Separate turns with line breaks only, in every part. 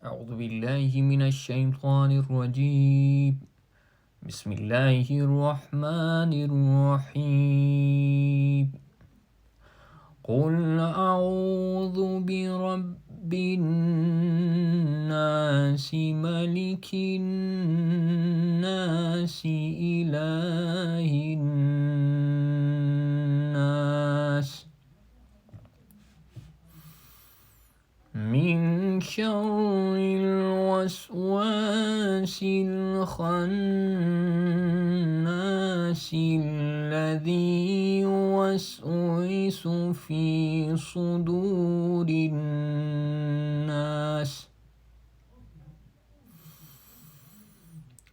أعوذ بالله من الشيطان الرجيم بسم الله الرحمن الرحيم قل أعوذ برب الناس ملك الناس إله الناس من شر الوسواس الخناس الذي يوسوس في صدور الناس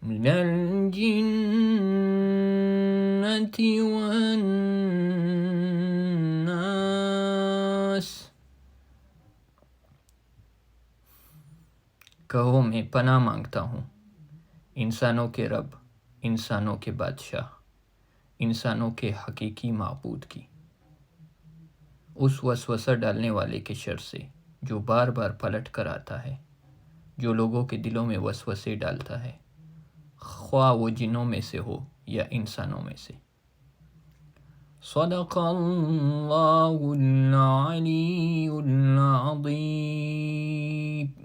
من الجنة والناس कहो मैं पनाह मांगता हूँ इंसानों के रब, इंसानों के बादशाह, इंसानों के हकीकी माबूद की उस वसवसा डालने वाले के शर से जो बार बार पलट कर आता है, जो लोगों के दिलों में वसवसे डालता है, ख्वाह वो जिन्नों में से हो या इंसानों में से। सदक़ल्लाहुल अलीयुल अज़ीम।